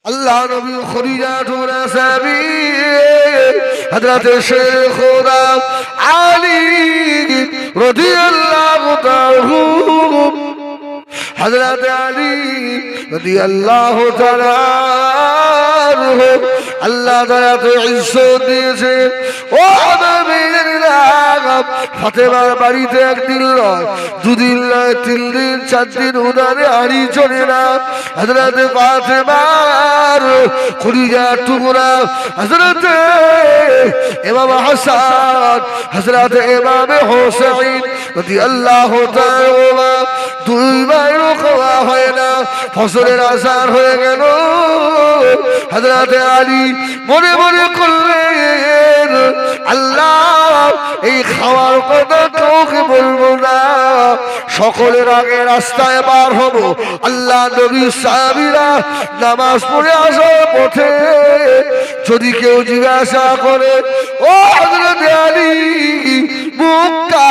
अल्लाह नबी खुरीजातुन साबी हजरत शेख खुदा अली रदियल्लाहु ताला हजरत अली रदियल्लाहु ताला अल्लाह ताला तो इज्जत दिएছে ও নবীরা ফাতেমার বাড়িতে একদিন নয় দুদিন নয় তিন দিন চার দিন উনারে হাড়ি চলে না হযরত ফাতেমার খুলিজার টুকরা হযরত ইমাম হাসান হযরত ইমাম হুসাইন রাদিয়াল্লাহু তাআলা দুই ভাইও খাওয়া হয় না ফজরের আযান হয়ে গেল হযরত আলী মনে মনে করলেন আল্লাহ এই খাওয়ার কথা কাউকে বলবো না সকলের আগে রাস্তায় বার হব আল্লাহ নবী সাহাবীরা নামাজ পড়ে আসার পথে যদি কেউ জিজ্ঞাসা করে ও হযরত আলী মুখটা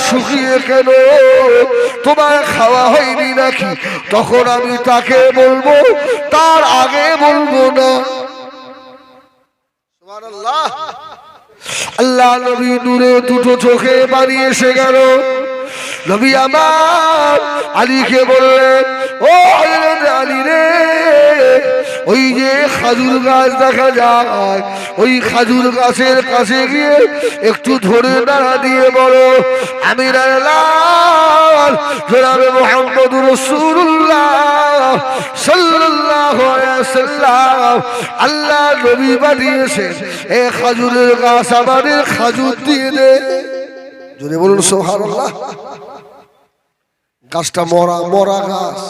শুকিয়ে কেন তোমার খাওয়া হয়নি নাকি তখন আমি তাকে বলবো তার আগে বলবো না সুবহানাল্লাহ আল্লাহ নবী নূরে দুটো চোখে পানি এসে গেল নবী আমার আলীকে বললেন ও হযরত আলী রে ওই যে খাজুর গাছ দেখা যায় ওই খাজুর গাছের কাছে গিয়ে একটু ধরে দাঁড়া দিয়ে বলো আমিরার লাল জনাবে মুহাম্মদুর রাসূলুল্লাহ সাল্লাল্লাহু আলাইহি ওয়াসাল্লাম আল্লাহ নবী বানিয়েছেন এই খাজুরের গাছ আমাদের খাজুর দিয়ে দে জোরে বলুন সুবহানাল্লাহ গাছটা মরা গাছ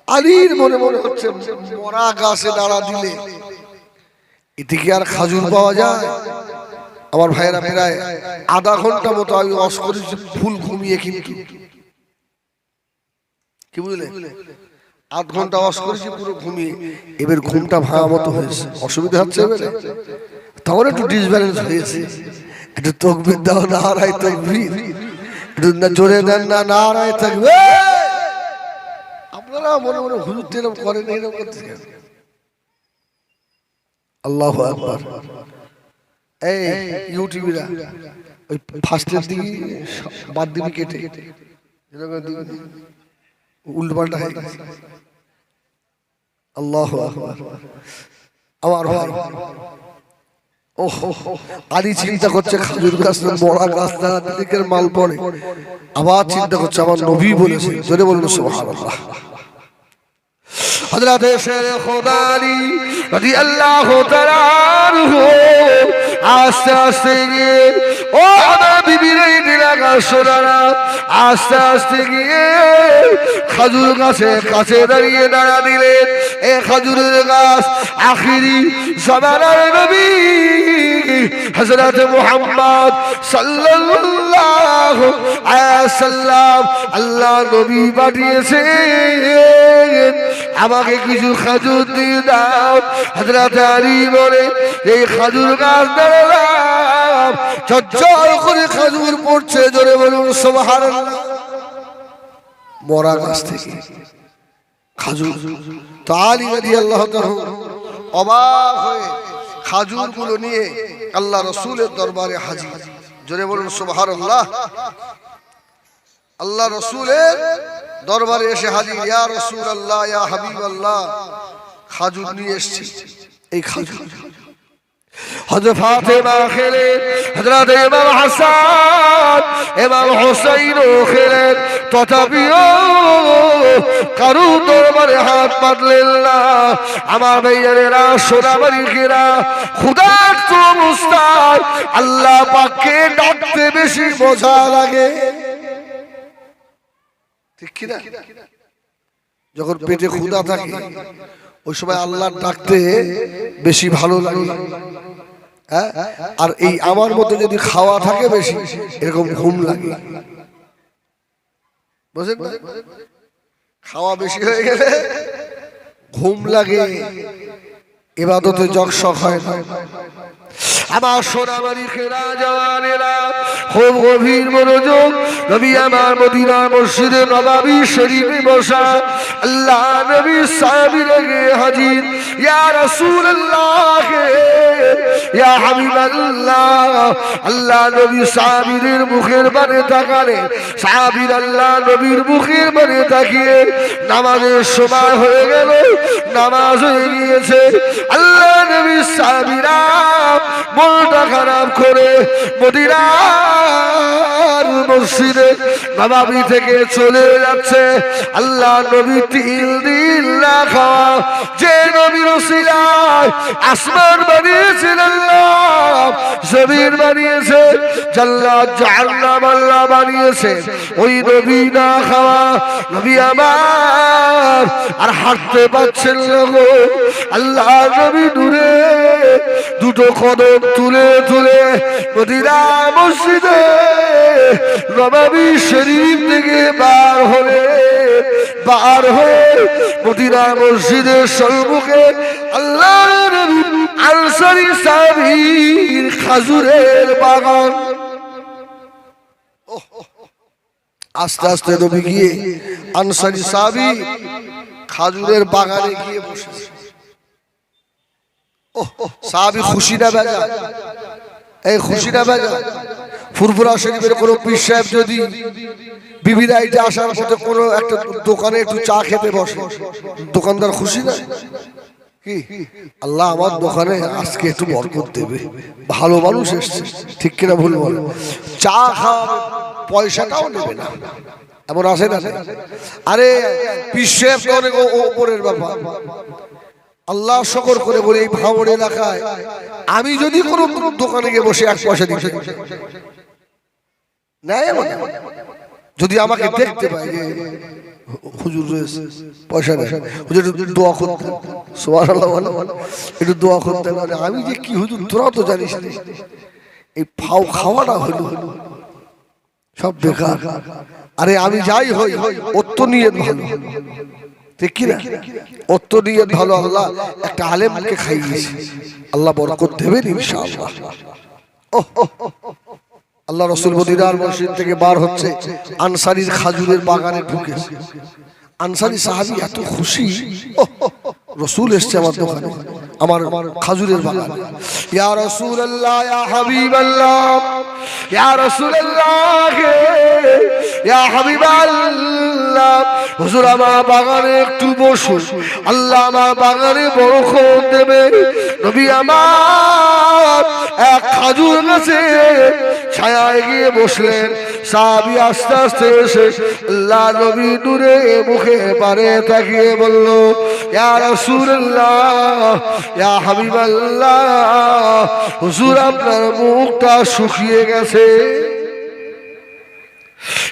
আলীর মনে মনে হচ্ছে মরা গাছে দাঁড়া দিলে এতে কি আর খাজুর পাওয়া যায় আমার ভাইয়েরা প্রায় আধা ঘন্টা মতো আমি ওয়াজ করেছি ফুল ঘুমিয়ে কিন্তু কি বুঝলে আধ ঘন্টা ওয়াজ করেছি পুরো ঘুমিয়ে এবার ঘুমটা ভাঙা মতো হয়েছে অসুবিধা হচ্ছে এবারে তখন একটু ডিসব্যালেন্স হয়েছে একটু তাকবীর দাও নারায়ে তাকবীর একটু জোরে দেন না নারায়ে তাকবীর আপনারা মনে মনে হুজুর তেরম করেন এরকম করতে আল্লাহু আকবার এই ইউটিউবিরা ওই ফার্স্টের দিকে বাদ দিবি কেটে উল্টোপাল্টা হয়ে গেছে আল্লাহু আকবার আমার ভাই আলী চিন্তা করছে খাজুর গাছ বড়া গাছ দ্বারা দিকের মাল পড়ে আবার চিন্তা করছে আমার নবী বলেছে জোরে বলুন সুবহানাল্লাহ হযরত শেখ খুদা আলী রাদিয়াল্লাহু তাআলা আস্তে আস্তে গিয়ে ও আমার বিবির এই দিলাগা সোনারা আস্তে আস্তে গিয়ে খাজুর গাছের কাছে দাঁড়া দিলেন এই খাজুরের গাছ আখিরি জামানার নবী হযরত মুহাম্মদ সাল্লাল্লাহু আলাইহি ওয়াসাল্লাম আল্লাহ নবী পাঠিয়েছেন আমাকে কিছু খাজুর দিয়ে দাও হযরত আলী বলে এই খাজুর গাছ দাঁড়ালাম ঝরঝর করে খাজুর পড়ছে জোরে বলুন সুবহানাল্লাহ মরা গাছ থেকে খাজুর তো আলী রাদিয়াল্লাহু তাআলা অবাক হয়ে খাজুর গুলো নিয়ে আল্লাহ রাসূলের দরবারে হাজির জোরে বলুন সুবহানাল্লাহ আল্লাহ রাসূলের দরবারে এসে হাজির ইয়া রাসূলুল্লাহ ইয়া হাবিবাল্লাহ খাজুর নিয়ে এসেছি এই খাজুর হযরত ফাতেমা খেলেন হযরত ইমাম হাসান ইমাম হুসাইন খেলেন তথাপিও কারো দরবারে হাত পাতলেন না আমার ভাইয়েরা সোনামানিকেরা খোদার তো মুস্তাক আল্লাহ পাককে ডাকতে বেশি মজা লাগে ঠিক কি না যখন পেটে ক্ষুধা থাকে ওই সময় আল্লাহ ডাকতে বেশি ভালো লাগে হ্যাঁ আর এই আমার মতো যদি খাওয়া থাকে বেশি এরকম ঘুম লাগে বুঝেন না খাওয়া বেশি হয়ে গেলে ঘুম লাগে ইবাদতে জগশগ হয় না আমার সোনামানিকেরা জওয়ানেরা খুব গভীর মনোযোগ নবী আমার মদিনা মসজিদে নববী শরীফে বসা আল্লাহ নবী সাহাবীরা হাজির ইয়া রাসূলুল্লাহ ইয়া হাবিবাল্লাহ। আল্লাহ নবী সাহাবীদের মুখের পানে তাকালে, সাহাবীর আল্লাহ নবীর মুখের পানে তাকিয়ে নামাজের সময় হয়ে গেল, নামাজ হয়ে গিয়েছে। আল্লাহ নবী সাহাবীরা মনটা খারাপ করে মদিনার মসজিদে নববী থেকে চলে যাচ্ছে। আল্লাহ নবী তিল দিল না খাওয়া যে নবীর ওসিলায় আসমান বানিয়েছেন আল্লাহ, জমিন বানিয়েছে, জান্নাত জাহান্নাম আল্লাহ বানিয়েছে, ওই নবী না খাওয়া নবী আমার আর হাঁটতে পারছেন না গো। আল্লাহ নবী দূরে দুটো কদম তুলে তুলে মদিনা মসজিদে নববী শরীফ থেকে বার হয়ে মদিনা মসজিদের সম্মুখে আল্লাহ নবী আনসারী সাহাবীর খাজুরের বাগান। আস্তে আস্তে নবী গিয়ে আনসারী সাহাবী খাজুরের বাগানে গিয়ে বসেছে। সাহাবী খুশি না বেজা? এই খুশি না বেজা? ফুরফুরা শরীফের কোন পীর সাহেব যদি বিবি রাইটে আসার পথে কোনো একটা দোকানে একটু চা খেতে বসে, দোকানদার খুশি না? কি আল্লাহ আমার দোকানে আজকে একটু বরকত দেবে, ভালো মানুষ এসছে, ঠিক কিনা ভুল বলে? চা খাওয়া পয়সাটাও নেবে না, এমন আসে না? আরে পীর সাহেব তো অনেক ওপরের ব্যাপার। আল্লাহ শকর করে বলে এই ভাঙড় এলাকায় আমি যদি কোনো দোকানে গিয়ে বসে এক পয়সা দিতে নেয়, যদি আমাকে দেখতে পাই যে হুজুর রয়েছে পয়সা নেই, হুজুর একটু দোয়া করতেন, সুবহানাল্লাহ একটু দোয়া করতেন, আমি যে কি হুজুর তোরাও তো জানিস এই ফাও খাওয়াটা হইল সব বেকার। আরে আমি যাই হই ওর তো নিয়ত ভালো, ঠিক কিনা? ওর তো নিয়ত ভালো, আল্লাহ একটা আলেমকে খাইয়েছে, আল্লাহ বরকত দেবেন ইনশাআল্লাহ। আল্লাহ রাসূল মদিনার মসজিদ থেকে বার হচ্ছে, আনসারীর খাজুরের বাগানে ঢুকেছে। আনসারী সাহাবী এত খুশি, রাসূল এসেছে আমার দোকানে, আমার খাজুরের বাগানে। ইয়া রাসূলুল্লাহ ইয়া হাবিবাল্লাহ ইয়া রাসূলুল্লাহ ইয়া হাবিবাল্লাহ, হুজুর আমার বাগানে একটু বসুন, আল্লাহ আমার বাগানে বরকত দেবে। নবী আমার এক খাজুর গাছে ছায়ায় গিয়ে বসলেন। সাহাবী আস্তে আস্তে এসে আল্লাহ নবী নূরে মুখে পারে তাকিয়ে বলল, ইয়া রাসূলুল্লাহ ইয়া হাবিবাল্লাহ, হুজুর আপনার মুখটা শুকিয়ে গেছে।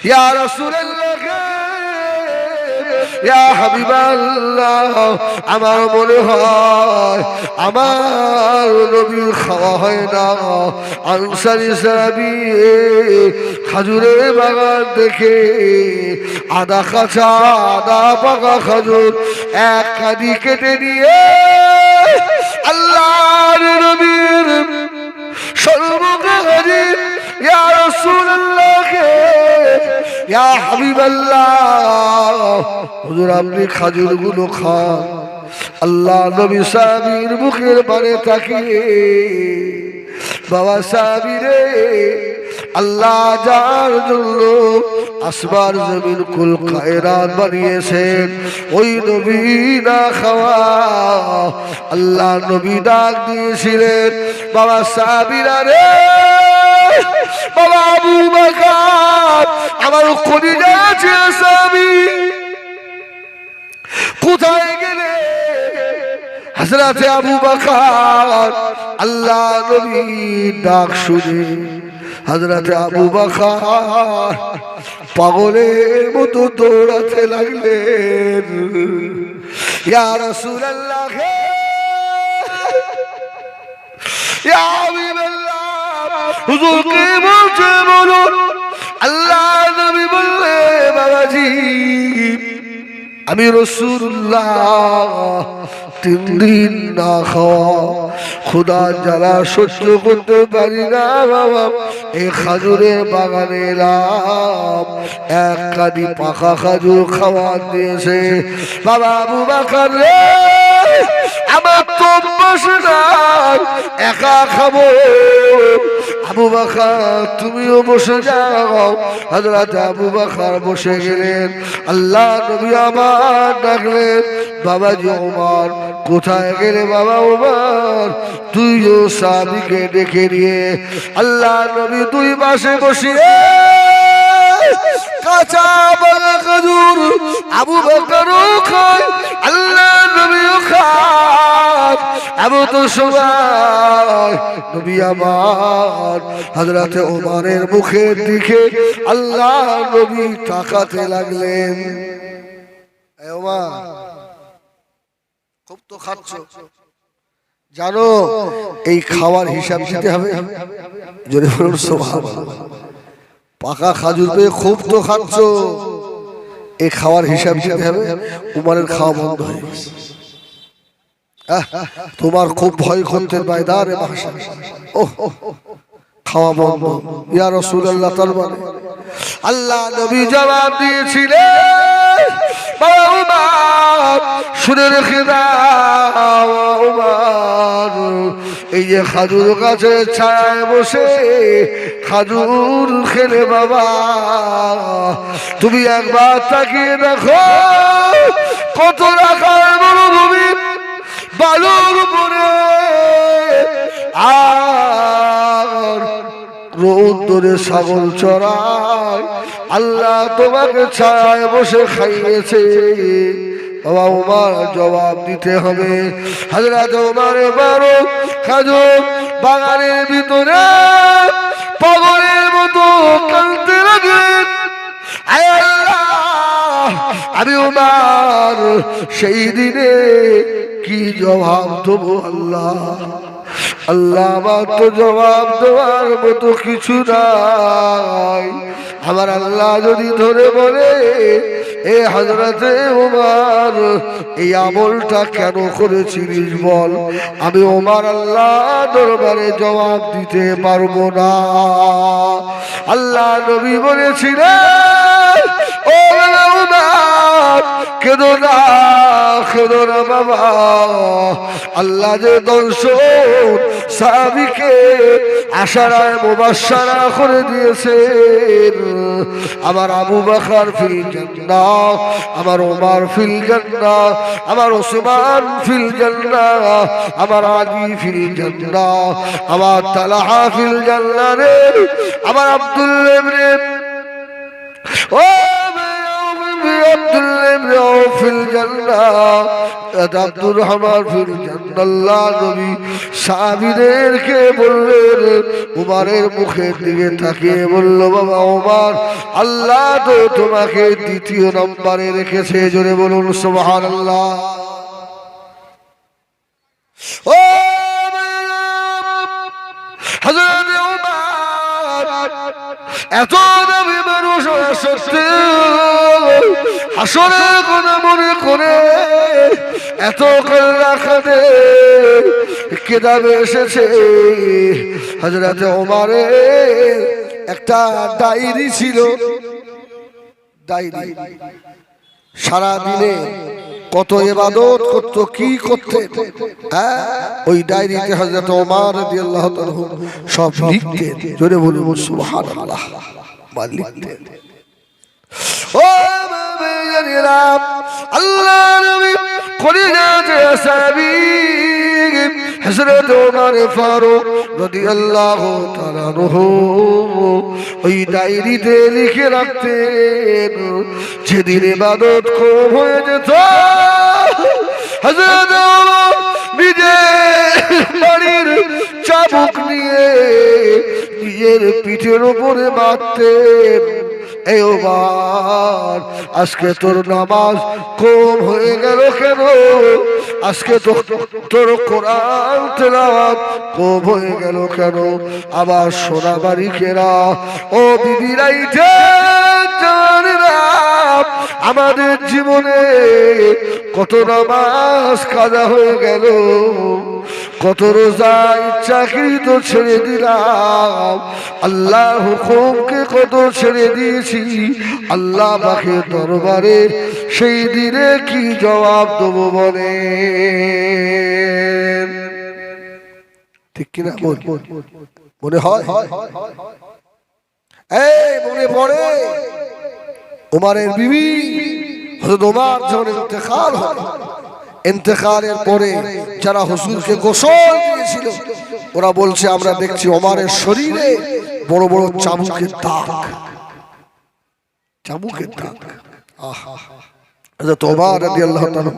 ইয়া রাসূলুল্লাহ ইয়া হাবিবাল্লাহ, আমার মনে হয় আমার নবীর খাওয়া হয় না। আনসারী সাহাবী খাজুরের বাগান দেখে আদা কাঁচা আদা পাকা খাজুর এক কাঁদি কেটে নিয়ে আল্লাহর নবীর সম্মুখে হাজির। ইয়া রাসূলুল্লাহ ইয়া হাবিবাল্লাহ, হুজুর আপনি খাজুরগুলো খান। আল্লাহ নবী সাহাবীর মুখের পানে তাকিয়ে, বাবা সাহাবী রে, আল্লাহ যার জন্য আসমান জমিন কুল কায়নাত বানিয়েছেন ওই নবী না খাওয়া। আল্লাহ নবী ডাক দিয়েছিলেন, বাবা সাহাবীরা রে, বাবা আবু বকর আমার কলিজা ছিল সাহাবী, কোথায় গেলে? হযরতে আবু বকর আল্লাহ নবী ডাক শুনে হযরতে আবু বকর পাগলের মতো দৌড়াতে লাগলেন। ইয়া রাসূলুল্লাহ ইয়া হাবিবাল্লাহ, হুজুর কি বলছে বলুন। আল্লাহ নবী বললে, বাবাজি আমি রাসূলুল্লাহ 3 দিন না খাওয়া খোদা জ্বালা সহ্য করতে পারি না বাবা, এই খাজুরের বাগানে এলাম, এক কাঁদি পাকা খাজুর খাওয়া দিয়েছে। বাবা আবু বকর রে, আমার একা খাবো। আবু বকর তুমিও বসে যাও। হযরত আবু বকর বসে গেলেন। আল্লাহ নবী আমার ডাকলেন, বাবাজি ওমর কোথায় গেলে বাবা ওমর? তুইও সাহাবীকে ডেকে নিয়ে আল্লাহ নবী দুই পাশে বসিয়ে কাঁচা বাগা খেজুর আবু বকরও খায়, আল্লাহ নবীও খায়। এমন তো সময় নবী আমার হযরত ওমরের মুখের দিকে আল্লাহ নবী তাকাতে লাগলেন। এ ওমর, খুব তো খাচ্ছ, জানো এই খাওয়ার হিসাব দিতে হবে। জোরে বলুন সুবহানাল্লাহ। পাকা খাজুর পেয়ে খুব তো খাচ্ছ, এই খাওয়ার হিসাব দিতে হবে। উমরের খাওয়া বন্ধ হয়ে গেছে। তোমার খুব ভয় করতে বাইদারে ভাষা, ওহ খাওয়া বন্ধ। ইয়া রাসূলুল্লাহ তরবারে আল্লাহ নবী জবাব দিয়েছিলেন, শুনে রেখে দাও ওমর, এই যে খাজুর গাছের ছায়ায় বসে খাজুর খেলে বাবা, তুমি একবার তাকিয়ে দেখো কত রাখার মরুভূমি বালুর উপরে আর রৌদ্রে ছাগল চড়ায়, আল্লাহ তোমাকে ছায়ায় বসে খাইয়েছে। বাবা ওমর জবাব দিতে হবে। হযরত ওমর ফারুক খাজুর বাগানের ভিতরে পাগলের মতো কাঁদতে লাগলেন। আয় আল্লাহ, আমি ওমর সেই দিনে কি জবাব দেবো আল্লাহ? আল্লাহ আমার তো জবাব দেওয়ার মতো কিছু নাই। আমার আল্লাহ যদি ধরে বলে, এ হযরতে ওমর এই আমলটা কেন করেছিলিস বল, আমি ওমর আল্লাহ দরবারে জবাব দিতে পারবো না। আল্লাহ নবী বলেছিলেন, ও ওমর কেঁদো না, কেঁদো না বাবা, আল্লাহ যে দর্শন সাহাবীকে আশারায় মুবাশশারা করে দিয়েছেন। আমার আবু বকর ফিল জান্নাহ, আমার ওমর ফিল জান্নাহ, আমার ওসমান ফিল জান্নাহ, আমার আলী ফিল জান্নাহ, আমার তালহা ফিল জান্নাহ রে, আমার আব্দুল্লাহ ইবনে ও আব্দুল্লাহ ইবনে ফিল জান্নাহ, আব্দুর রহমান ফিল জান্নাহ। আল্লাহ নবী সাহাবীদেরকে বললেন, উমরের মুখের দিকে তাকিয়ে বলল, বাবা ওমর আল্লাহ তো তোমাকে দ্বিতীয় নম্বরে রেখেছে। জোরে বলুন সুবহানাল্লাহ। ও হযরত ওমর এত নবী মানুষ সত্ত্বেও হাসরের কথা মনে করে এত কান্না কাঁদে। কিতাবে এসেছে হযরত ওমরের একটা ডায়েরি ছিল। ডায়েরি সারা দিনে কত ইবাদত করত, কি করতে, হ্যাঁ ওই ডায়েরিতে হযরত ওমর রাদিয়াল্লাহু তাআলা সব লিখতেন। জোরে বলুন সুবহানাল্লাহ। লিখতেন। ও জানিলাম আল্লাহ নবী কলিজাতে সাহাবী হযরত ওমর ফারুক রাদিয়াল্লাহু তাআলা আনহু ওই ডায়েরিতে লিখে রাখতেন। যেদিন ইবাদত কম হয়ে যেত হযরত ওমর নিজের বাড়ির চাবুক নিয়ে নিজের পিঠের উপরে মারতেন। এই ওমর আজকে তোর নামাজ কম হয়ে গেল কেন? আজকে তো তোর কোরআন তেলাওয়াত কম হয়ে গেল কেন? আবার সোনা বাড়ি কেরা ও বিবিরাইতে জানেরা, আমাদের জীবনে কত নামাজ কাজা হয়ে গেল, কত রোজা ইচ্ছাকৃত ছেড়ে দিলাম, আল্লাহ হুকুমকে কত ছেড়ে দিয়েছি। আল্লাহ পাকের দরবারে সেই দিনে কি জবাব দেবো বলে? ঠিক কিনা মনে হয়? এই মনে পড়ে ওমরের বিবি হযরত ওমর যখন ইন্তেকাল হল, ইন্তেকালের পরে যারা হুজুরকে গোসল দিয়েছিল ওরা বলছে আমরা দেখছি ওমরের শরীরে বড় বড় চাবুকের দাগ, চাবুকের দাগ। আহা, হযরত ওমর রাদিয়াল্লাহু তাআলা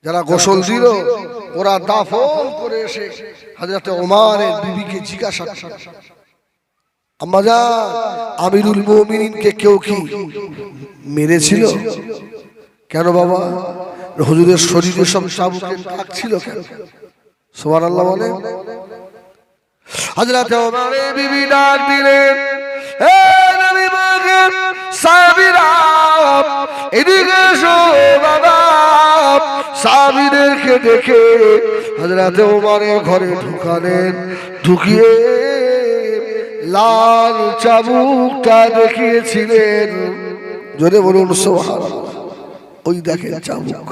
যারা গোসল দিল ওরা দাফন করে এসে হযরত ওমরের বিবিকে জিজ্ঞাসা, আম্মা জান আমিরুল মুমিনিনকে কেউ কি মেরেছিল? কেন বাবা? হুজুরের শরীরে সব চাবুকের দাগ ছিল কেন? সুবহানাল্লাহ বলে। হযরত ওমরের বিবি ডাক দিলেন, হে নবী পাকের সাহাবীরা এদিকে এসো বাবা। সাহাবীদেরকে দেখে হযরত ওমরের ঘরে ঢুকালেন, ঢুকিয়ে লাল চাবুকটা দেখিয়েছিলেন। জোরে বলুন সুবহানাল্লাহ। ওই দেখেন চাবুক,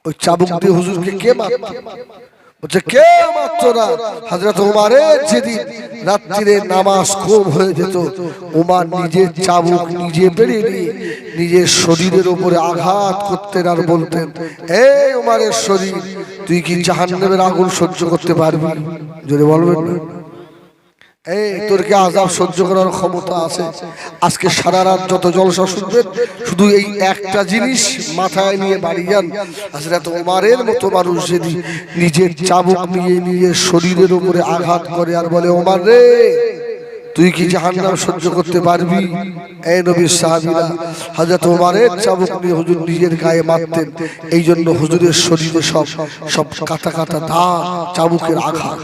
ওই চাবুক দিয়ে হুজুরকে কে মারত? বলছে কেউ মারত না। হযরত ওমরের যেদিন রাত্রিরে নামাজ কম হয়ে যেত, ওমর নিজের চাবুক নিজে বেরিয়ে নিয়ে নিজের শরীরের উপরে আঘাত করতেন আর বলতেন, এই ওমরের শরীর তুই কি জাহান্নামের আগুন সহ্য করতে পারবি? জোরে বলবেন না? এই তোর কি আযাব সহ্য করার ক্ষমতা আছে? আজকে সারা রাত যত জলসা শুনবেন শুধু এই একটা জিনিস মাথায় নিয়ে বাড়ি যান, হযরত ওমরের মতো মানুষ যদি নিজের চাবুক নিয়ে নিজের শরীরের উপরে আঘাত করে আর বলে, ওমর রে তুই কি জাহান্নাম সহ্য করতে পারবি? এই নবীর সাহাবীরা হযরত ওমরের চাবুক নিয়ে হুজুর নিজের গায়ে মারতেন। এই জন্য হুজুরের শরীরে সব কাটা কাটা দাগ, চাবুকের আঘাত।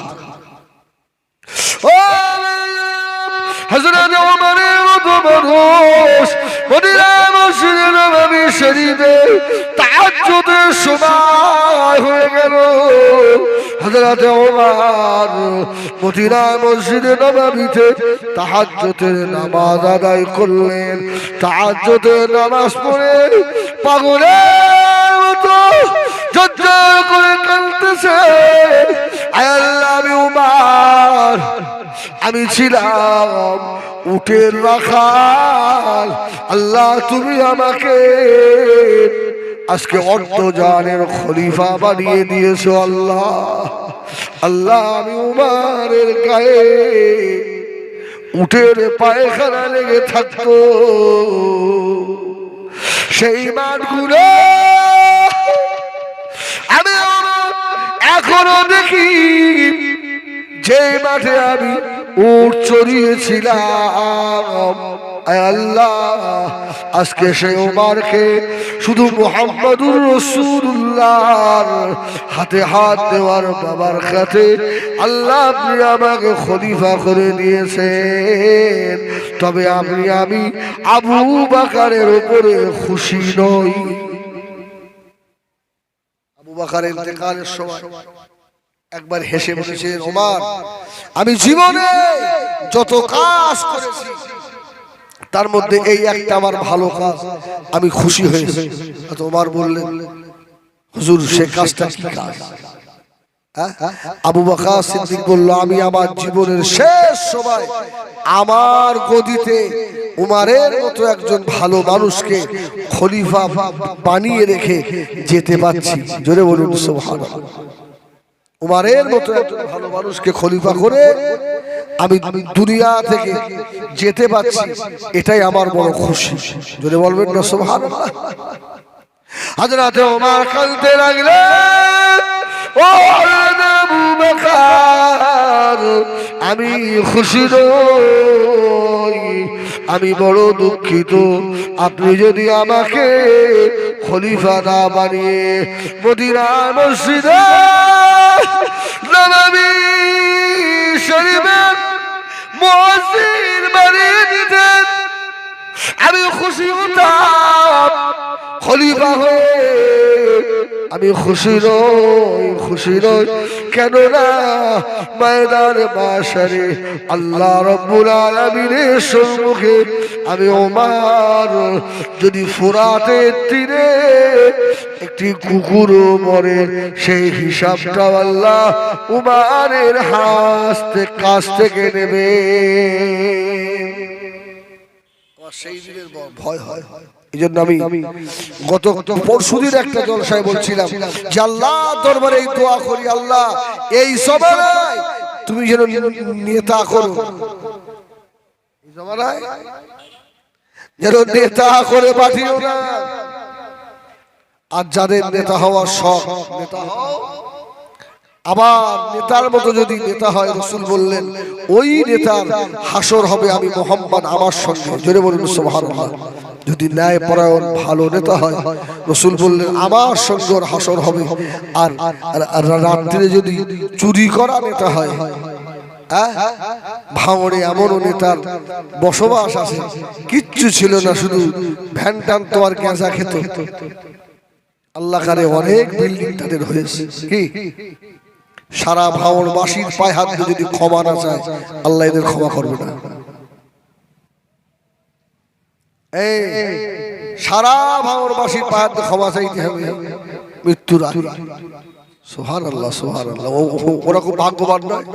হযরত ওমরের মতো মানুষ মদিনা মসজিদে নববী শরীফে তাহাজ্জুদের সময় হয়ে গেল। হযরত ওমর মদিনা মসজিদে নববীতে তাহাজ্জুদের নামাজ আদায় করলেন। তাহাজ্জুদের নামাজ পড়ে পাগলের মতো ঝরঝর করে কাঁদতেছে, আয় আল্লাহ আমি ওমর, আমি ছিলাম উটের রাখাল, আল্লাহ তুমি আমাকে আজকে অর্ধজানের খলিফা বানিয়ে দিয়েছো। আল্লাহ আল্লাহ আমি উমরের গায়ে উটের পায়খানা লেগে থাকতো, সেই মাঠগুলো আমি এখনো দেখি, যে মাঠে আমি উট চড়িয়েছিলাম। আল্লাহ আজকে সেই ওমরকে শুধু মুহাম্মদুর রাসূলুল্লাহর হাতে হাত দেওয়ার বাবার কাছে আল্লাহ আপনি আমাকে খলিফা করে দিয়েছেন, তবে আমি আবু বকরের উপরে খুশি নই। আবু বকরের ইন্তেকালের সময় একবার হেসে বলেছেন, ওমর আমি জীবনে যত কাজ করেছি তার মধ্যে এই একটা আমার ভালো কাজ, আমি খুশি হয়েছি। ওমর বললেন, হুজুর সে কাজটা কি কাজ? আবু বকর সিদ্দিক বলল, আমি আমার জীবনের শেষ সময় আমার গদিতে উমরের মতো একজন ভালো মানুষকে খলিফা বানিয়ে রেখে যেতে পারছি। জোরে বলুন সুবহানাল্লাহ। উমরের মতো একজন ভালো মানুষকে খলিফা করে আমি দুনিয়া থেকে যেতে পারছি, এটাই আমার বড় খুশি। জোরে বলবেন না সুবহানাল্লাহ। হযরত ওমর কাঁদতে লাগলেন, ও আবু বকর আমি খুশি নই, আমি বড় দুঃখিত। আপনি যদি আমাকে খলিফা না বানিয়ে মদিনা মসজিদে নববী শরীফের মুয়াজ্জিন বানিয়ে দিতেন, আমি খুশি হতাম খলিফা হয়ে, আমি খুশি নই কেননা ময়দানে মাশারে আল্লাহ রাব্বুল আলামিনের সম্মুখে আমি ওমর যদি ফুরাতের তীরে একটি কুকুরও মরে সেই হিসাবটা আল্লাহ উমারের কাছ থেকে নেবে। সেই দিনের ভয় হয়। এই জন্য আমি গত পরশুদিন একটা জলসায় বলছিলাম যে আল্লাহ দরবারে এই দোয়া করি, আল্লাহ এই জমানায় তুমি যেন নেতা করো, এই জমানায় যেন নেতা করে পাঠিও না। আর যাদের নেতা হওয়ার শখ, নেতা হও, আবার নেতার মতো যদি নেতা হয়, রাসূল বললেন ওই নেতার হাসর হবে আমি মুহাম্মদ আমার সঙ্গে। জোরে বলুন সুবহানাল্লাহ। যদি ন্যায় পরায়ণ ভালো নেতা হয়, রাসূল বললেন আমার সঙ্গে ওর হাসর হবে। আর রাত্রিরে যদি চুরি করা নেতা হয়, ভাঙড়ে এমনও নেতার বসবাস আছে, কিচ্ছু ছিল না, শুধু ভ্যান টান তো আর গাঁজা খেত। আল্লাহ কারে অনেক বিল্ডিং তাদের হয়েছে, কি সারা ভাঙড়বাসীর পায়ে হাত দিয়ে যদি ক্ষমা না চায়, আল্লাহ এদের ক্ষমা করবে না। এই সারা ভাঙড়বাসীর পায়ে হাত দিয়ে ক্ষমা চাইতে হবে মৃত্যুর আগে। সুবহানাল্লাহ সুবহানাল্লাহ। ওরা খুব ভাগ্যবান নয়?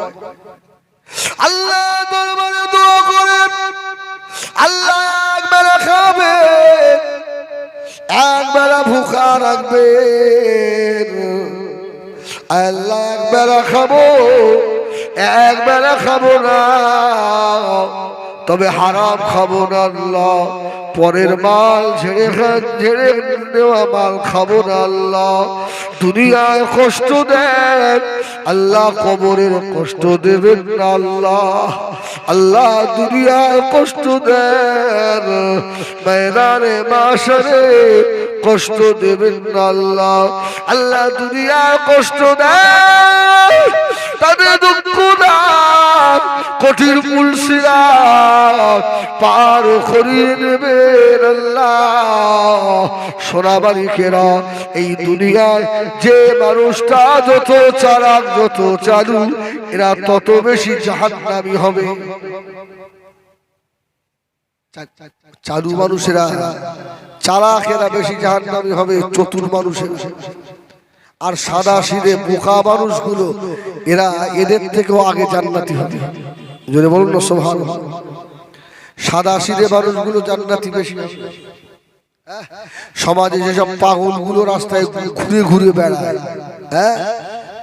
আল্লাহ দরবারে দোয়া করেন, আল্লাহ একবেলা খাবে, একবেলা ভুখা রাখবে, আল্লাহ একবেলা খাবো, একবেলা খাবো না, তবে হারাম খাবো না। আল্লাহ পরের মাল ঝেড়ে নেওয়া মাল খাবো না। আল্লাহ দুনিয়ায় কষ্ট দেন, আল্লাহ কবরের কষ্ট দেবেন না। আল্লাহ দুনিয়ায় কষ্ট দেন, ময়দানে মাশরে কষ্ট দেবেন না। আল্লাহ দুনিয়ায় কষ্ট দেন, তাদের দুঃখ দান, কঠিন মুলসিরাত পার করিয়ে নেবেন। আল্লাহ সোনাবাড়িকেরা, এই দুনিয়ায় যে মানুষটা যত চালাক, যত চালু, এরা তত বেশি জাহান্নামী হবে। চালু মানুষেরা, চালাকেরা বেশি জাহান্নামী হবে চতুর মানুষেরা। আর সাদা সিধে বোকা মানুষগুলো, এরা এদের থেকেও আগে জান্নাতি হবে। জোরে বলুন না সুবহানাল্লাহ। সাদা সিধে মানুষগুলো জান্নাতি বেশি হবে। সমাজে যেসব পাগলগুলো রাস্তায় ঘুরে ঘুরে বেড়ায়,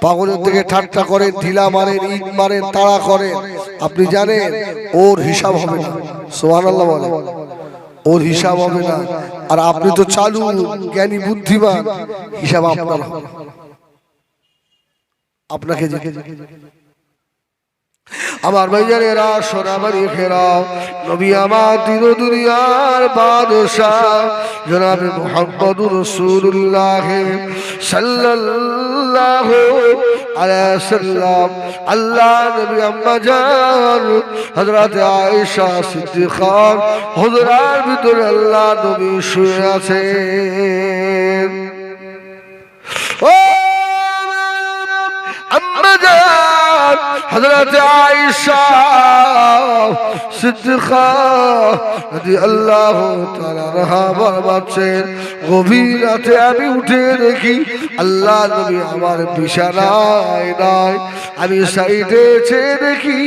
পাগলের থেকে ঠাট্টা করেন, ঢিলা মারেন, ইট মারেন, তাড়া করেন, আপনি জানেন ওর হিসাব হবে না। সুবহানাল্লাহ বলেন, ওর হিসাব হবে না। আর আপনি তো চালু, জ্ঞানী, বুদ্ধিমান, হিসাব আপনার হবে। আপনাকে আমার ভাইজানেরা, সোনাবাড়ি ঘেরাও, নবী আমার দিন দুনিয়ার বাদশাহ জনাবে মুহাম্মদুর রাসূলুল্লাহ সাল্লাল্লাহু আলাইহি সাল্লাম, আল্লাহ নবী আম্মা জান হযরত আয়েশা সিদ্দিকা হুজরার ভিতরে আল্লাহ নবী শুয়ে আছেন। ও আম্মা জান হযরত আয়েশা সিদ্দিকা রাদিয়াল্লাহু তাআলা আনহা বলছেন, গভীর রাতে আমি উঠে দেখি আল্লাহ নবী আমার বিছানায় নাই, আমি সাইডে চেয়ে দেখি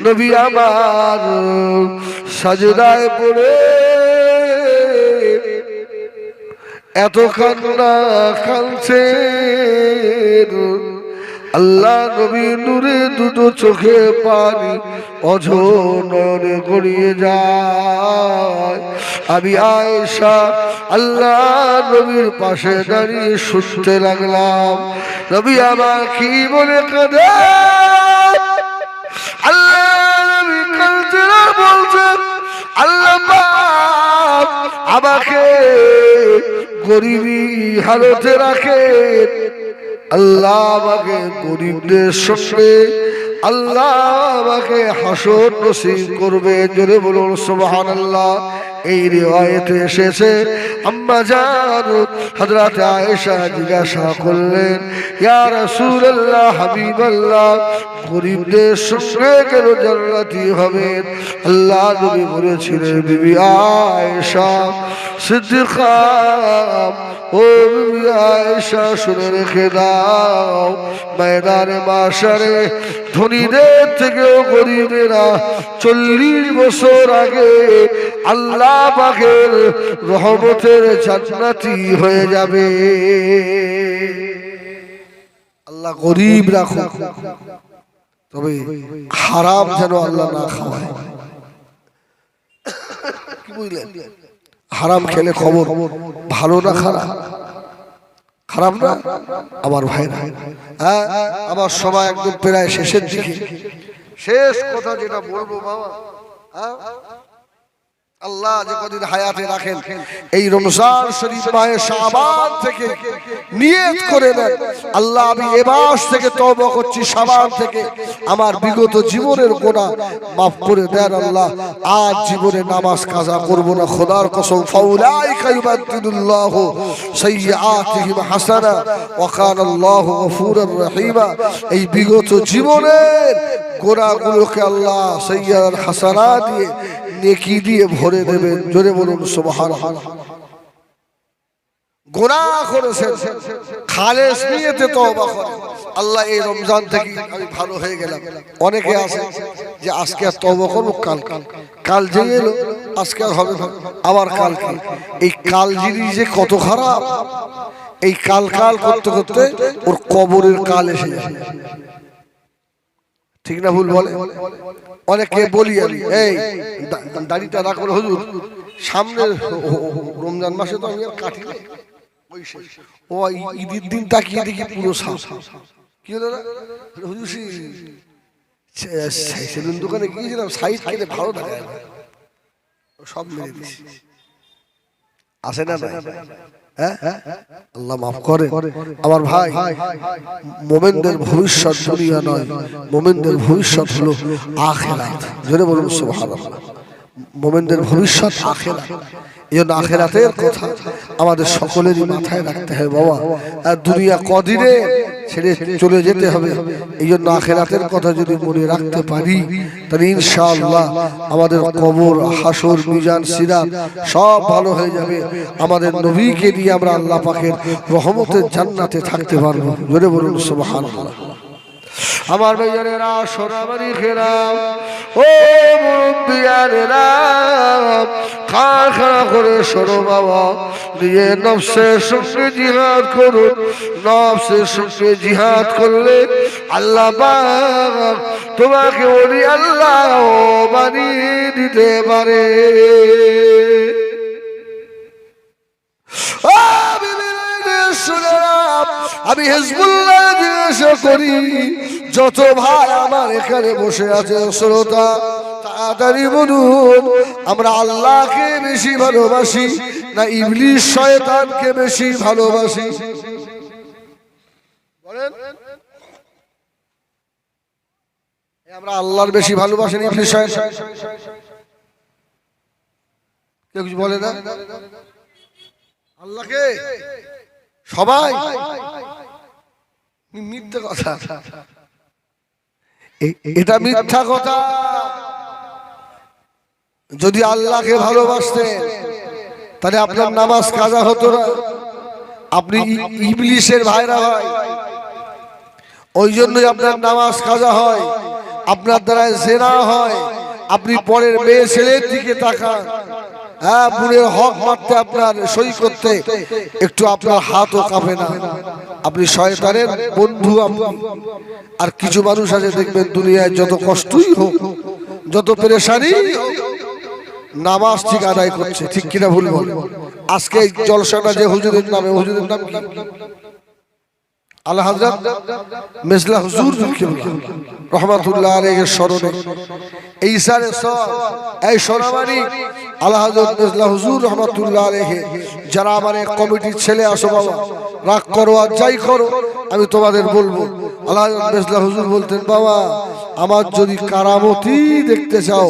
নবী আমার সাজদায় পড়ে এত কান্না কাঁদছেন। আল্লাহ নবী নূরে দুটো চোখে পানি অঝোর নয়নে গড়িয়ে যায়। আমি আয়েশা আল্লাহ নবীর পাশে দাঁড়িয়ে শুনতে লাগলাম নবী আমার কি বলে কাঁদে। আল্লাহ নবী কাঁদতে বলছেন, আল্লাহ পাক আমাকে গরিবী হালতে রাখেন, আল্লাহ আমাকে গরিবদের সঙ্গে আল্লাহ আমাকে হাসর নসিব করবে। জোরে বলুন সুবহানাল্লাহ। এই রিওয়ায়েতে এসেছে আম্মা জান হযরত আয়েশা জিজ্ঞাসা করলেন, ইয়া রাসূলুল্লাহ, হাবিবাল্লাহ, গরিবদের সঙ্গে কেন জান্নাতি হবেন? আল্লাহ নবী বলেছিলেন, বিবি আয়েশা সিদ্দিকা, ও বিবি আয়েশা শুনে রেখে দাও, ময়দানে মাশারে ধনীদের থেকেও গরিবেরা 40 বছর আগে আল্লাহ পাকের রহমতের জান্নাতি হয়ে যাবে। আল্লাহ গরিব রাখো, তবে হারাম যেন আল্লাহ না খাওয়ায়। কি বুঝলেন? হারাম খেলে খবর ভালো না খারাপ? খারাপ না আমার ভাইরা? হ্যাঁ, আমার সবাই একদম প্রায় শেষের দিকে। শেষ কথা যেটা বলবো বাবা, আল্লাহ যে কদিন হায়াতে রাখেন, এই রমজান শরীফ মাহে শাবান থেকে নিয়ত করে নেন, আল্লাহ আমি এ মাস থেকে তওবা করছি, শাবান থেকে আমার বিগত জীবনের গুনাহ মাফ করে দেন আল্লাহ। আজ জীবনে নামাজ কাজা করব না, খোদার কসম। ফাউলাইকা ইউবাদদিলুল্লাহু সাইয়্যাতিহিম হাসানা ওয়া কানা আল্লাহু গফুরুর রহিমা। এই বিগত জীবনের গুনাহগুলোকে আল্লাহ সাইয়্যাত হাসানা দিয়ে, নেকি দিয়ে ভরে দেবেন। জোরে বলুন সুবহানাল্লাহ। গুনাহ করেছেন, খালেস নিয়তে তওবা করেন, আল্লাহ এই রমজান থেকে আমি ভালো হয়ে গেলাম। অনেকে আছে যে আজকে আর তওবা করব, কাল যে এলো আজকে আর হবে না, আবার কালকে। এই কাল জিনিস যে কত খারাপ, এই কাল করতে করতে ওর কবরের কাল এসে যায়। ঠিক না ভুল বলে? অনেকে বলি আমি, এই দাড়িটা রাখো হুজুর, সামনে রমজান মাসে তো আমি আর কাটি না, ও ঈদের দিন তাকিয়ে দেখি পুরো সাপ। কি হলো না হুজুর, সেলুন দোকানে গিয়েছিলাম, সাইড খেলে ভালো দেখা যায়, সব মেরে দিছি। আসে না? আল্লাহ মাফ করে আমার ভাই। মুমিনদের ভবিষ্যৎ দুনিয়া নয়, মুমিনদের ভবিষ্যৎ হলো আখিরাত। জোরে বলুন সুবহানাল্লাহ। মুমিনদের ভবিষ্যৎ আখিরাত। এই জন্য আখিরাতের কথা আমাদের সকলেরই মাথায় রাখতে হবে বাবা। আর দুনিয়া কদিনে ছেড়ে চলে যেতে হবে, এই জন্য আখিরাতের কথা যদি মনে রাখতে পারি, তাহলে ইনশাআল্লাহ আমাদের কবর, হাসর, মিজান, সিরাত সব ভালো হয়ে যাবে। আমাদের নবীকে নিয়ে আমরা আল্লাহ পাকের রহমতের জান্নাতে থাকতে পারবো। জোরে বলুন সুবহানাল্লাহ। আমার ভাইয়ারেরা, সোনামারি খেরাম, ও মুরব্বিয়ারেরা, খাড়া করে শোনো বাবা, নিজে নফসের সঙ্গে জিহাদ করুন। নফসের সঙ্গে জিহাদ করলে আল্লাহ পাক তোমাকে ওলি আল্লাহ বানিয়ে দিতে পারে। আমি হিজবুল্লাহ জিজ্ঞাসা করি, যত ভাই আমার এখানে বসে আছে শ্রোতা, তাড়াতাড়ি বলুন, আমরা আল্লাহকে বেশি ভালোবাসি না ইবলিস শয়তানকে বেশি ভালোবাসি? বলেন, আমরা আল্লাহর বেশি ভালোবাসি না ইবলিস শয়তান? কেউ কিছু বলে না? আল্লাহকে সবাই, মিথ্যা কথা, এটা মিথ্যা কথা। যদি আল্লাহকে ভালোবাসতেন তাহলে আপনার নামাজ কাজা হতো না। আপনি ইবলিসের ভাইরা ভাই, ওই জন্যই আপনার নামাজ কাজা হয়, আপনার দ্বারা জেনা হয়। আপনি পরের মেয়ে ছেলের দিকে তাকান, হ্যাঁ, বুড়ের হক মারতে, আপনার সই করতে একটু আপনার হাতও কাঁপে না। আপনি শয়তানের বন্ধু। আর কিছু মানুষ আছে দেখবেন, দুনিয়ায় যত কষ্টই হোক, যত পেরেশানি হোক, নামাজ ঠিক আদায় করছে। ঠিক কিনা ভুল বল? আজকে এই জলসাটা যে হুজুরের নামে, হুজুরের নাম কি? আল্লাহ হযরত মেজলা হুজুর রহমাতুল্লাহ আলাইহির স্মরণে এই সারে সব এই সোনামারি আল্লাহ হযরত মেজলা হুজুর রহমাতুল্লাহ আলাইহি, যারা আমার এক কমিটির ছেলে, আসো বাবা, রাগ করো আর যাই করো, আমি তোমাদের বলবো। আল্লাহ হযরত মেজলা হুজুর বলতেন, বাবা আমার যদি কারামতি দেখতে চাও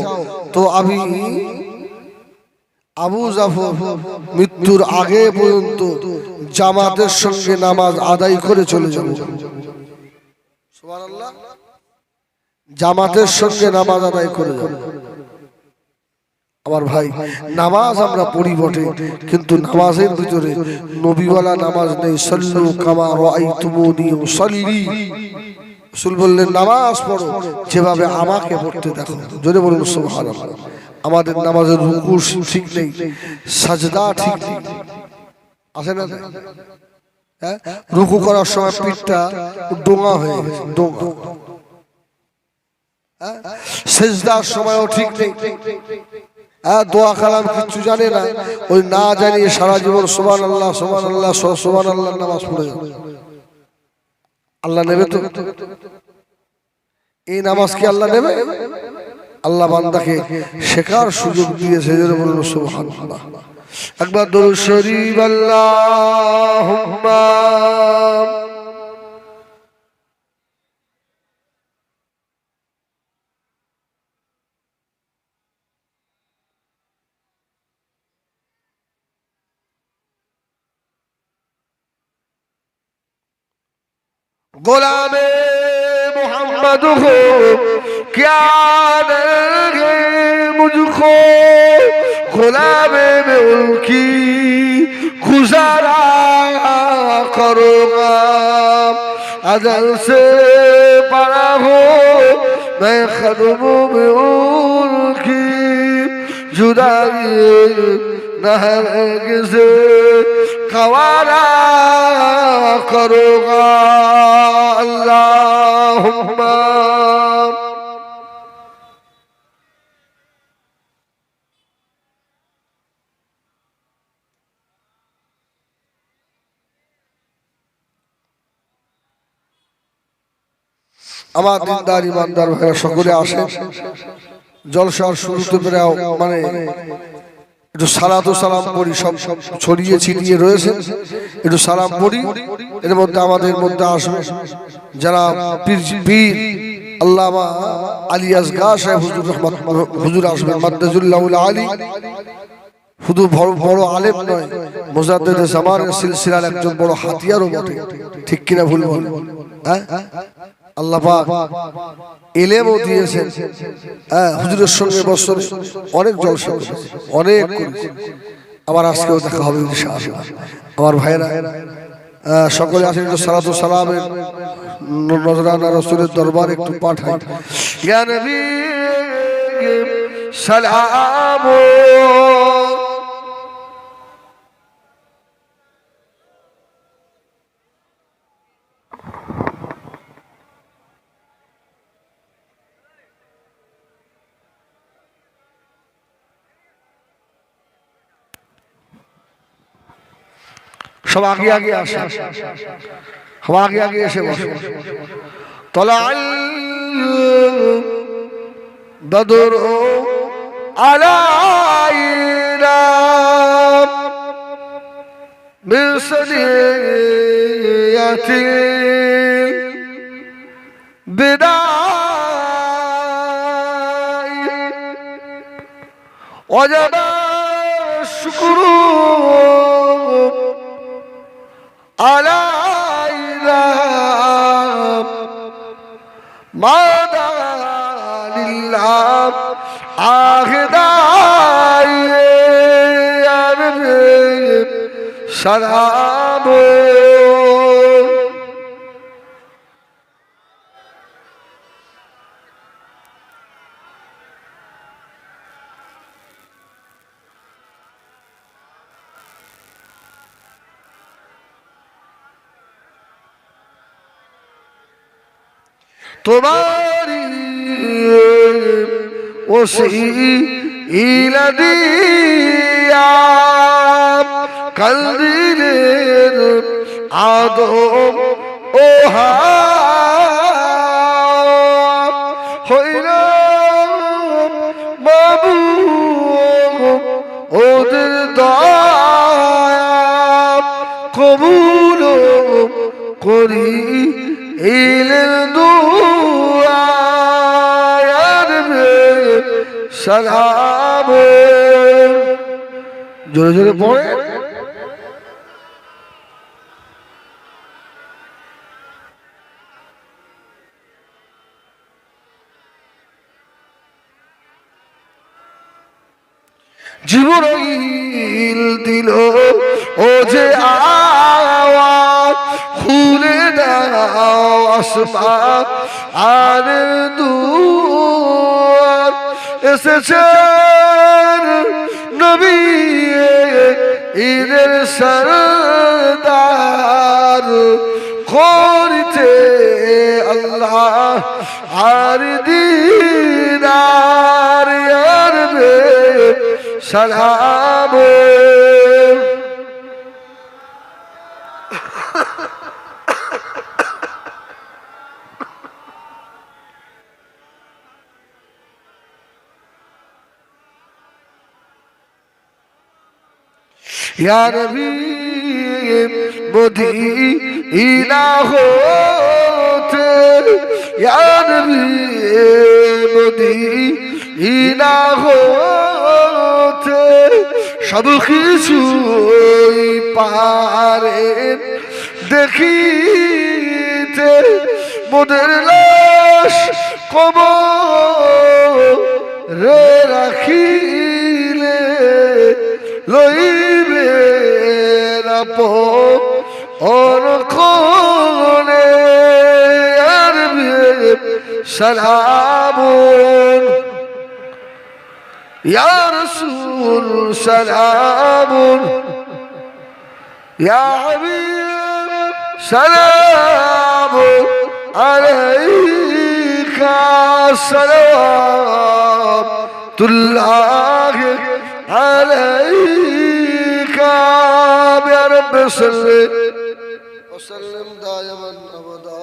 তো আমি আবু জাফর মৃত্যুর আগে পর্যন্ত জামাতের সঙ্গে নামাজ আদায় করে চলে যাব। সুবহানাল্লাহ। জামাতের সঙ্গে নামাজ আদায় করে যাব। আমার ভাই, নামাজ আমরা পড়ি বটে, কিন্তু নামাজের ভিতরে নবীওয়ালা নামাজ নেই। সাল্লু কামা রাআইতুমুনি উসাল্লি। রাসূল বললেন নামাজ পড়ো যেভাবে আমাকে পড়তে দেখো। জোরে বলুন সুবহানাল্লাহ। আমাদের নামাজের রুকু ঠিক নেই, সাজদা ঠিক নেই, আছে না? হ্যাঁ, রুকু করার সময় পিঠটা ডোঙা হয়ে গেছে, ডোঙা। সেজদার সময়ও ঠিক নেই। দোয়া কালাম কিচ্ছু জানে না, ওই না জানিয়ে সারা জীবন সুবহানাল্লাহ সুবহানাল্লাহ সুবহানাল্লাহ নামাজ পড়ে যাবে। আল্লাহ নেবে তো? এই নামাজ কি আল্লাহ নেবে? আল্লাহ বান্দাকে শেখার সুযোগ দিয়েছে। যেন বলুন সুবহানাল্লাহ। একবার দরুদ শরীফ আল্লাহুম্মা गुलामे मोहम्मद हो क्या देंगे मुझको, गुलामे में उनकी गुजारा करूँगा। अजल से बड़ा हो मैं कदमों में उनकी जुदाई न हरगिज़ गवारा करूँगा। अल्लाहुम्मा আমার দিনদার ইমানদার ভাইরা সকলে আসেন। জলসার শুরুতে বেরাও মানে একটু সালাত ও সালাম পড়ি, সব ছড়িয়ে ছিটিয়ে রয়েছে, একটু সালাম পড়ি। এর মধ্যে আমাদের মধ্যে আসবে যারা পীর আল্লামা আলী আসগার সাহেব হুজুর রহমত হুজুর আসবেন মাদ্দাজুল্লাহুল আলী। শুধু বড় আলেম নয়, মুজাদ্দিদে জামানের সিলসিলার একজন বড় হাতিয়ারও বটে। ঠিক কিনা ভুল বল? হ্যাঁ, আল্লাহ পাক ইলমও দিয়েছেন। হ্যাঁ, হুজুরের সঙ্গে বছরে অনেক জলসা অনেক করেছে। আবার আজকেও দেখা হবে ইনশাআল্লাহ। আমার ভাইরা সকলে আসেন, একটু সালাত ও সালামের নজরানা রাসূলের দরবারে একটু পাঠাই। ইয়া নবী সালাম सब आगे आगे आसे, हम आगे आगे ऐसे बसे। तलाअल बदर अलैना मिन सनियतिल बिदाई वजब शुक्रू علينا ماذا لله عهداي يا نبي سلام तुम्हारी वसीला दिया कल्दिलेर आदम ओहा হইলা বাবু ওদের দয়া কবুল করি ইলের দুয়া সালাম জোরে জোরে পড়ে। জিবরাইল দিল ও যে আওয়াজ, খুলে দাও আসমান আর দুয়ার। এসেছেন নবী ঈদের সরদার, করিতে আল্লাহ আর দিদার। ইয়ারবে সালাম या नबी मदीना होते, या नबी मदीना होते सब কিছুই পারেন দেখিতে। মোদের লাশ কবরে রাখিলে লইবে অনক্ষণে। সালামুন ইয়া রাসূল, সালামুন ইয়া হাবিব, সালামুন আলাইকা, সালাতুল্লাহ আলাইকা। ইয়া রাব্বি সাল্লি ওয়া সাল্লিম দাইমান আবাদা।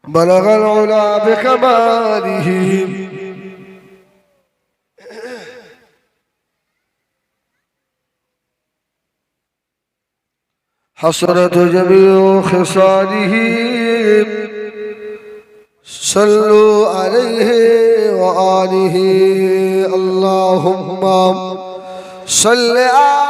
بلغ العلا بكماله حصرت جميع خصاله، صلوا عليه وآله اللهم صل على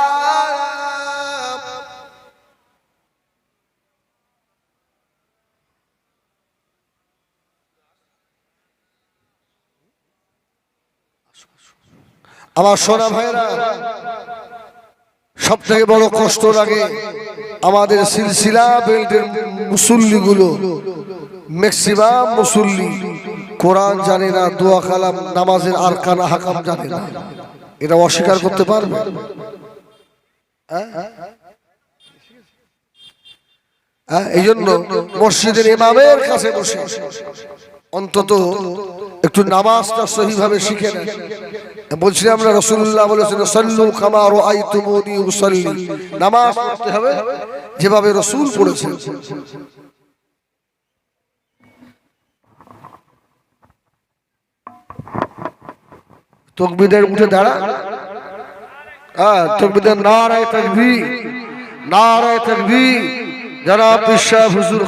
আমার সোনা ভাইরা। সব থেকে বড় কষ্ট লাগে আমাদের সিলসিলা বেল্টের মুসল্লিগুলো, ম্যাক্সিমাম মুসল্লি কোরআন জানে না, দোয়া কালাম নামাজের আরকান আহকাম জানে না। এটা অস্বীকার করতে পারবে? এই জন্য মসজিদের ইমামের কাছে বসে অন্তত একটু নামাজটা সহিভাবে শিখে নেন। বলছি আমরা রাসূলুল্লাহ বলেছেন সাল্লু কামা রাআইতুমুনি উসাল্লি, নামাজ পড়তে হবে যেভাবে রাসূল পড়েছেন। তাকবীরের উঠে দাঁড়া, তাকবীরের নারায়ে তাকবীর, নারায়ে তাকবীর। জনাব শাহ হুজুর